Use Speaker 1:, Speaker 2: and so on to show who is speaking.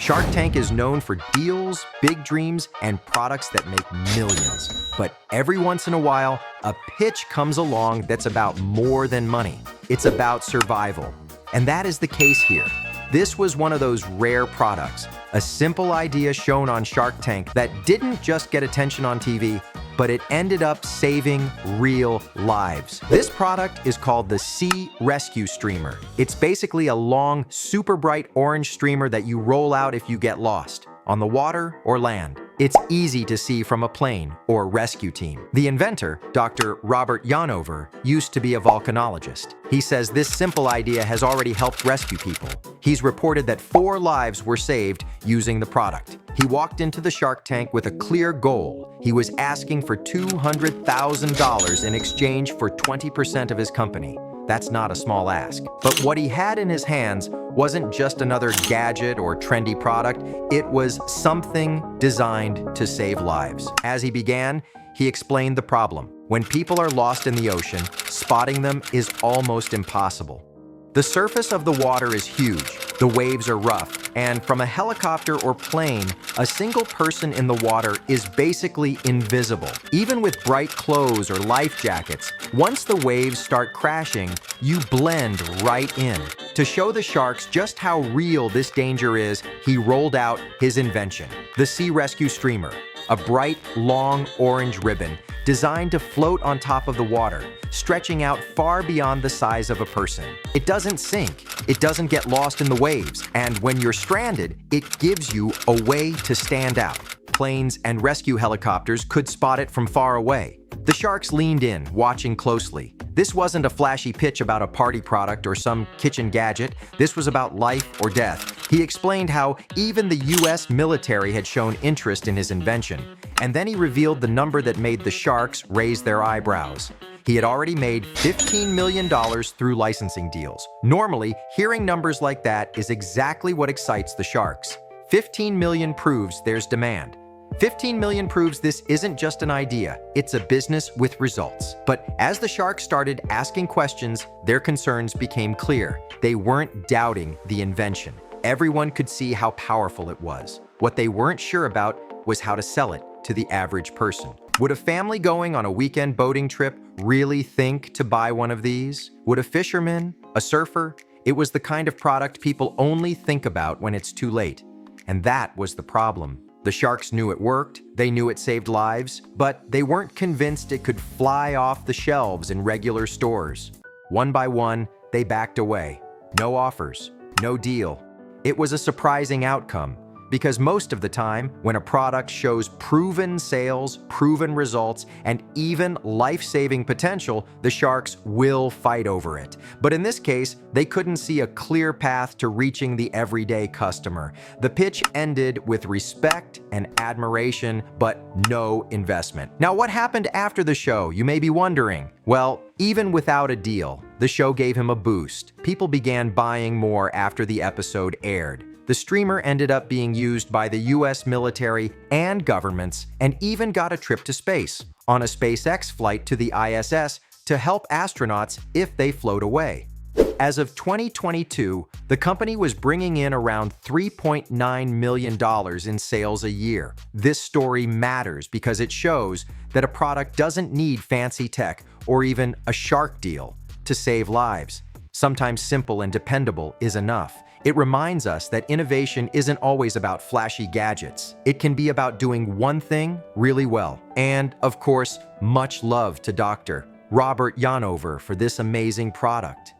Speaker 1: Shark Tank is known for deals, big dreams, and products that make millions. But every once in a while, a pitch comes along that's about more than money. It's about survival. And that is the case here. This was one of those rare products, a simple idea shown on Shark Tank that didn't just get attention on TV, but it ended up saving real lives. This product is called the Sea Rescue Streamer. It's basically a long, super bright orange streamer that you roll out if you get lost, on the water or land. It's easy to see from a plane or rescue team. The inventor, Dr. Robert Yonover, used to be a volcanologist. He says this simple idea has already helped rescue people. He's reported that 4 lives were saved using the product. He walked into the Shark Tank with a clear goal. He was asking for $200,000 in exchange for 20% of his company. That's not a small ask. But what he had in his hands wasn't just another gadget or trendy product. It was something designed to save lives. As he began, he explained the problem. When people are lost in the ocean, spotting them is almost impossible. The surface of the water is huge, the waves are rough, and from a helicopter or plane, a single person in the water is basically invisible. Even with bright clothes or life jackets, once the waves start crashing, you blend right in. To show the sharks just how real this danger is, he rolled out his invention, the Sea Rescue Streamer, a bright, long orange ribbon designed to float on top of the water, stretching out far beyond the size of a person. It doesn't sink, it doesn't get lost in the waves, and when you're stranded, it gives you a way to stand out. Planes and rescue helicopters could spot it from far away. The sharks leaned in, watching closely. This wasn't a flashy pitch about a party product or some kitchen gadget. This was about life or death. He explained how even the US military had shown interest in his invention. And then he revealed the number that made the sharks raise their eyebrows. He had already made $15 million through licensing deals. Normally, hearing numbers like that is exactly what excites the sharks. 15 million proves there's demand. 15 million proves this isn't just an idea, it's a business with results. But as the sharks started asking questions, their concerns became clear. They weren't doubting the invention. Everyone could see how powerful it was. What they weren't sure about was how to sell it to the average person. Would a family going on a weekend boating trip really think to buy one of these? Would a fisherman, a surfer? It was the kind of product people only think about when it's too late. And that was the problem. The sharks knew it worked, they knew it saved lives, but they weren't convinced it could fly off the shelves in regular stores. One by one, they backed away. No offers, no deal. It was a surprising outcome, because most of the time, when a product shows proven sales, proven results, and even life-saving potential, the sharks will fight over it. But in this case, they couldn't see a clear path to reaching the everyday customer. The pitch ended with respect and admiration, but no investment. Now, what happened after the show, you may be wondering? Well, even without a deal, the show gave him a boost. People began buying more after the episode aired. The streamer ended up being used by the US military and governments, and even got a trip to space, on a SpaceX flight to the ISS to help astronauts if they float away. As of 2022, the company was bringing in around $3.9 million in sales a year. This story matters because it shows that a product doesn't need fancy tech or even a shark deal to save lives. Sometimes simple and dependable is enough. It reminds us that innovation isn't always about flashy gadgets. It can be about doing one thing really well. And, of course, much love to Dr. Robert Yonover for this amazing product.